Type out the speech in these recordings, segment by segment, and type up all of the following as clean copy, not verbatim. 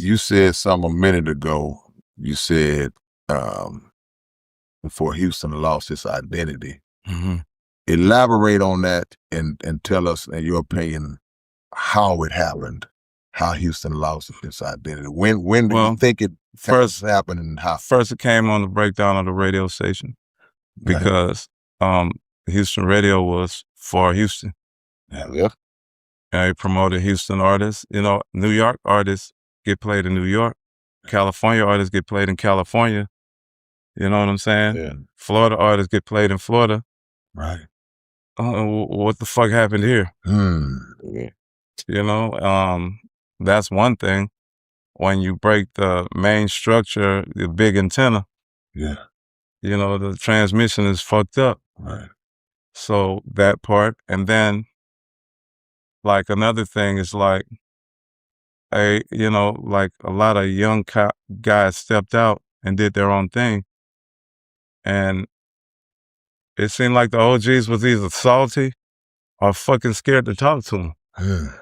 You said something a minute ago. You said before Houston lost its identity. Mm-hmm. Elaborate on that and tell us, in your opinion, how it happened, how Houston lost its identity. When do you think it first happened and how? First, it came on the breakdown of the radio station because Houston radio was for Houston. Yeah. And it promoted Houston artists. You know, New York artists get played in New York. California artists get played in California. You know what I'm saying? Yeah. Florida artists get played in Florida. Right. What the fuck happened here? Yeah. You know, that's one thing. When you break the main structure, the big antenna, yeah, you know, the transmission is fucked up. Right. So that part. And then, like, another thing is like, you know, like a lot of young guys stepped out and did their own thing. And it seemed like the OGs was either salty or fucking scared to talk to them.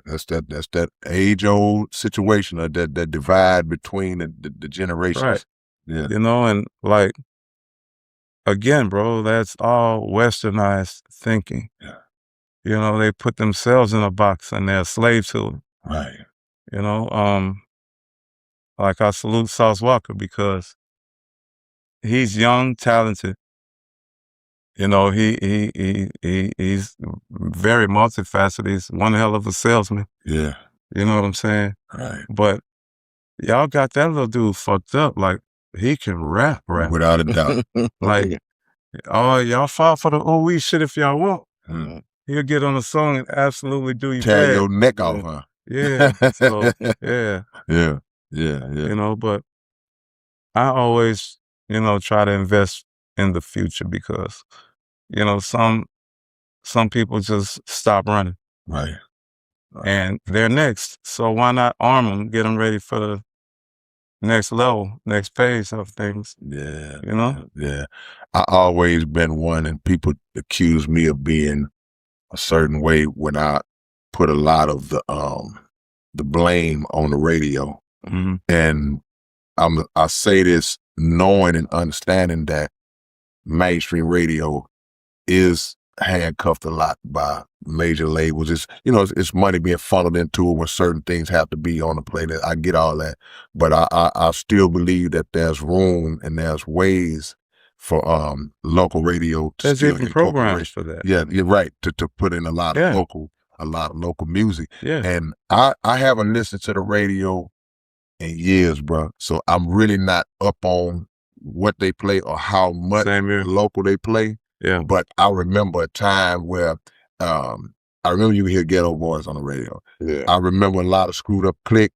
That's that age-old situation of that divide between the generations. Right. Yeah. You know, and like, again, bro, that's all westernized thinking. Yeah. You know, they put themselves in a box and they're a slave to it. Right. You know, like I salute Sauce Walker because he's young, talented. You know, he's very multifaceted. He's one hell of a salesman. Yeah. You know what I'm saying? Right. But y'all got that little dude fucked up. Like, he can rap. Without a doubt. Like, oh, y'all fall for the ooh-wee shit if y'all want. He'll get on a song and absolutely do you tear bad. your neck off, huh? Yeah. So, yeah. Yeah. You know, but I always, you know, try to invest in the future because, you know, some people just stop running. Right. And they're next. So why not arm them, get them ready for the next level, next phase of things? Yeah. You know? Yeah. I always been one, and people accuse me of being a certain way when I put a lot of the blame on the radio. Mm-hmm. And I say this knowing and understanding that mainstream radio is handcuffed a lot by major labels. It's, you know, it's money being funneled into it where certain things have to be on the plate. I get all that, but I still believe that there's room and there's ways for local radio to there's still even programs for that. Yeah, you're right, to put in a lot of local music. Yeah. And I haven't listened to the radio in years, bro. So I'm really not up on what they play or how much local they play. Yeah. But I remember a time where I remember you hear Ghetto Boys on the radio. Yeah. I remember a lot of Screwed Up Click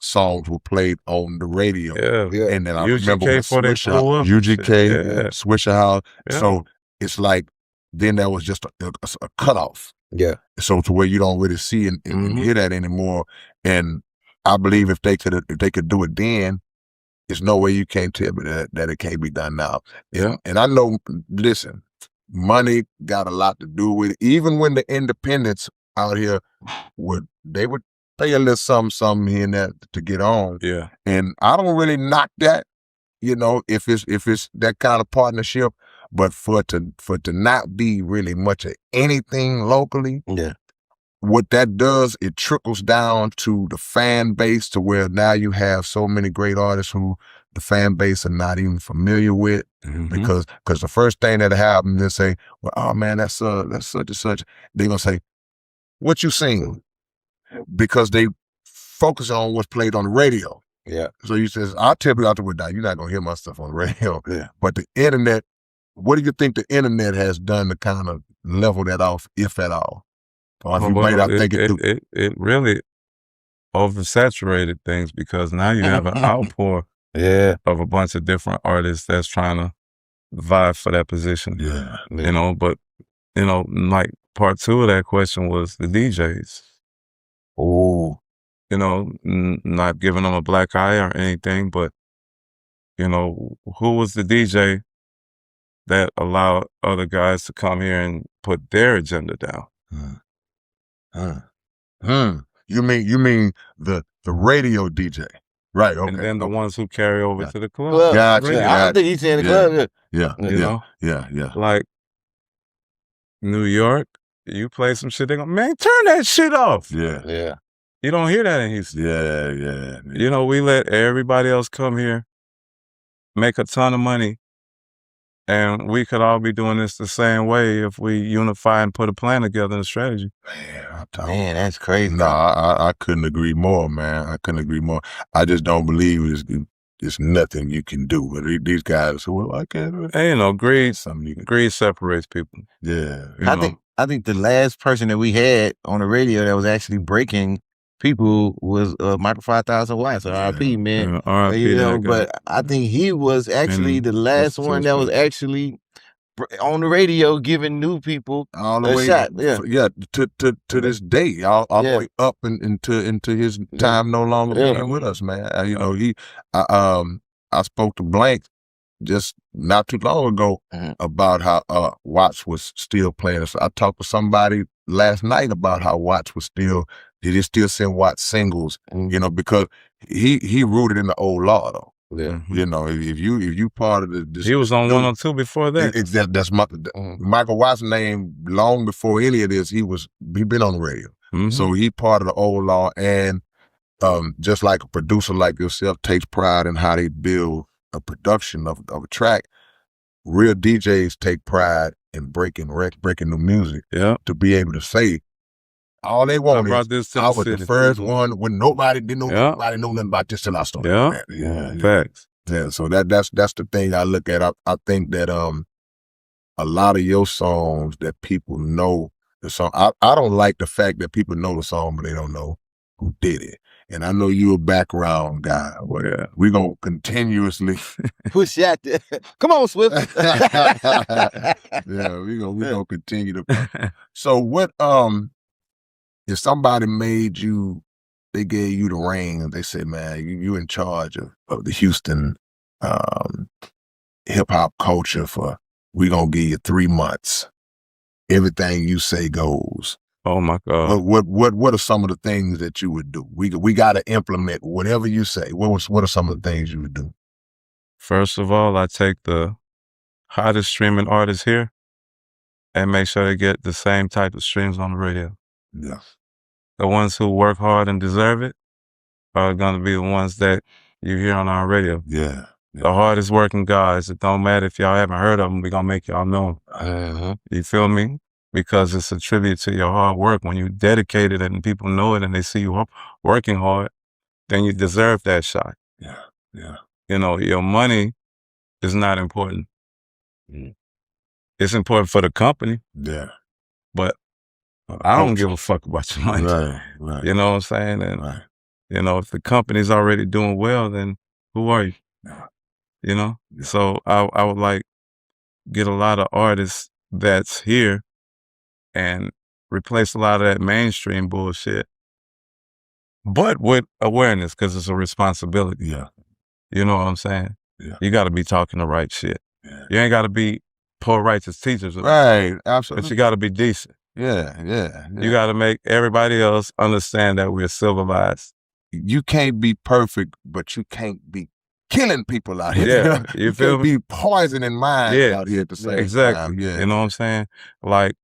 songs were played on the radio. Yeah. And then I UGK remember UGK, Swisher House. Yeah. So it's like then there was just a cutoff. Yeah. So to where you don't really see and hear that anymore. And I believe if they could do it then, there's no way you can't tell me that it can't be done now. Yeah. And I know, listen, money got a lot to do with it. Even when the independents out here would pay a little something here and there to get on. Yeah. And I don't really knock that, you know, if it's that kind of partnership. But for it to not be really much of anything locally, what that does, it trickles down to the fan base to where now you have so many great artists who the fan base are not even familiar with because the first thing that happens, they say, well, oh man, that's such and such. They're gonna say, what you sing? Because they focus on what's played on the radio. Yeah. So you says, I'll tell you out the window, you're not gonna hear my stuff on the radio. Yeah. But the internet, what do you think the internet has done to kind of level that off, if at all? Or if you might not think it really oversaturated things because now you have an outpour of a bunch of different artists that's trying to vie for that position. Yeah. You know, but, you know, like part two of that question was the DJs. Oh. You know, not giving them a black eye or anything, but, you know, who was the DJ that allowed other guys to come here and put their agenda down? You mean the radio DJ. Right, okay. And then the ones who carry over to the club. Gotcha. I don't think he's saying the club. Yeah. Like New York, you play some shit, they go, man, turn that shit off. Yeah. You don't hear that in Houston. Yeah. You know, we let everybody else come here, make a ton of money, and we could all be doing this the same way if we unify and put a plan together and a strategy. Man, that's crazy. No, I couldn't agree more, man. I couldn't agree more. I just don't believe it's nothing you can do. But these guys, well, I can't. And, you know, greed separates people. Yeah. I think the last person that we had on the radio that was actually breaking people was Michael 5,000 Watts, R.I.P. man. R.I.P. You know, but I think he was actually the last one that was actually on the radio giving new people all the way shot. To this day, all the way up into his time no longer being with us, man. You know, I spoke to Blank just not too long ago about how Watts was still playing. So I talked to somebody last night about how Watts was still send Watts singles, you know, because he rooted in the old law though. Yeah. You know, if you part of this, he was on 102 before that. That's Michael Watts' name long before any of this. He been on the radio, so he part of the old law, and just like a producer like yourself takes pride in how they build a production of a track. Real DJs take pride in breaking new music. Yeah, to be able to say all they want is I was the first one when nobody knew nothing about this till I started. Yeah. Facts. Yeah, so that's the thing I look at. I think that a lot of your songs that people know the song. I don't like the fact that people know the song but they don't know who did it. And I know you're a background guy. Well, we're gonna continuously push that. Come on, Swift. we're gonna continue to. So what if somebody they gave you the reins, they said, man, you in charge of the Houston hip hop culture we gonna give you 3 months. Everything you say goes. Oh my God. What are some of the things that you would do? We gotta implement whatever you say. What are some of the things you would do? First of all, I take the hottest streaming artists here and make sure they get the same type of streams on the radio. Yeah. The ones who work hard and deserve it are going to be the ones that you hear on our radio. Yeah. The hardest working guys. It don't matter if y'all haven't heard of them. We're going to make y'all know them. You feel me? Because it's a tribute to your hard work. When you dedicate it and people know it and they see you working hard, then you deserve that shot. Yeah. You know, your money is not important. It's important for the company. Yeah. But I don't give a fuck about your money. Right. You know what I'm saying? And, you know, if the company's already doing well, then who are you? You know? Yeah. So I would like get a lot of artists that's here and replace a lot of that mainstream bullshit, but with awareness, because it's a responsibility. Yeah. You know what I'm saying? Yeah. You got to be talking the right shit. Yeah. You ain't got to be poor righteous teachers. Right, absolutely. But you got to be decent. Yeah. You got to make everybody else understand that we're civilized. You can't be perfect, but you can't be killing people out here. Yeah, you feel me? Be poisoning minds out here at the same time. Yeah. You know what I'm saying? Like,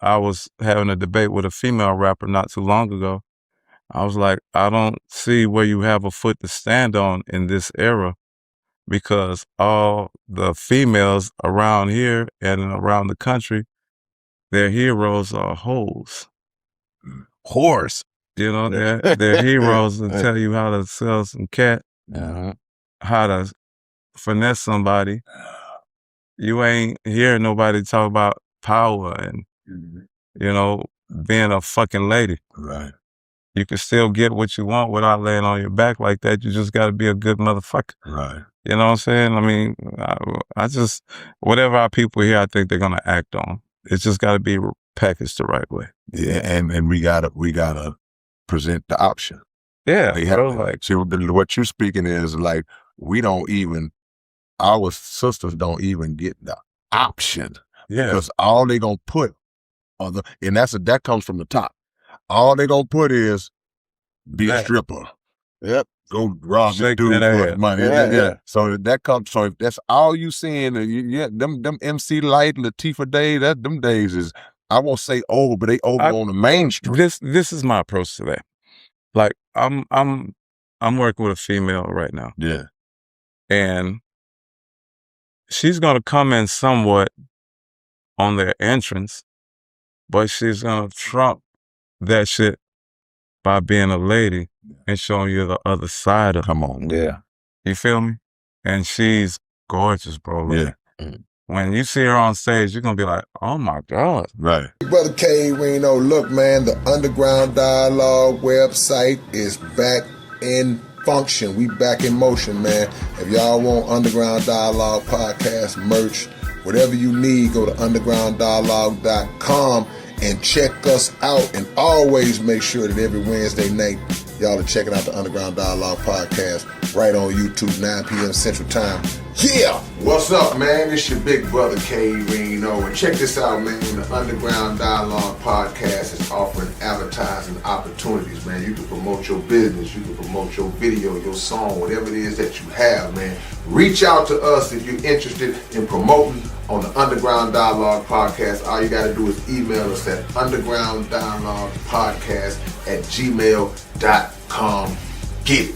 I was having a debate with a female rapper not too long ago. I was like, I don't see where you have a foot to stand on in this era, because all the females around here and around the country, their heroes are hoes. Horse. You know, they're heroes to tell you how to sell some cat, how to finesse somebody. You ain't hearing nobody talk about power and, you know, being a fucking lady. Right. You can still get what you want without laying on your back like that. You just got to be a good motherfucker. Right. You know what I'm saying? I mean, I just, whatever our people here, I think they're going to act on. It's just got to be packaged the right way. Yeah, and we gotta present the option. Yeah, see, what you're speaking is like, our sisters don't even get the option. Yeah. Because all they gonna put and that comes from the top. All they gonna put is be a stripper. Yep. Go rob this Shake dude that for ass. money. Yeah. So that comes. So if that's all you seeing, them MC Light, Latifah Day, them days is, I won't say over, but they over on the mainstream. This is my approach to that. Like I'm working with a female right now. Yeah. And she's gonna come in somewhat on their entrance, but she's gonna trump that shit by being a lady and showing you the other side of her. Come on. Yeah. You feel me? And she's gorgeous, bro. Like, Yeah. when you see her on stage, you're gonna be like, oh my God. Right. Brother K Reno, look, man, the Underground Dialogue website is back in function. We back in motion, man. If y'all want Underground Dialogue podcast merch, whatever you need, go to undergrounddialogue.com and check us out. And always make sure that every Wednesday night, y'all are checking out the Underground Dialogue podcast right on YouTube, 9 p.m. Central Time. Yeah! What's up, man? It's your big brother, K Reno. And check this out, man. The Underground Dialogue podcast is offering advertising opportunities, man. You can promote your business. You can promote your video, your song, whatever it is that you have, man. Reach out to us if you're interested in promoting on the Underground Dialogue podcast. All you got to do is email us at undergrounddialoguepodcast@gmail.com. Get it.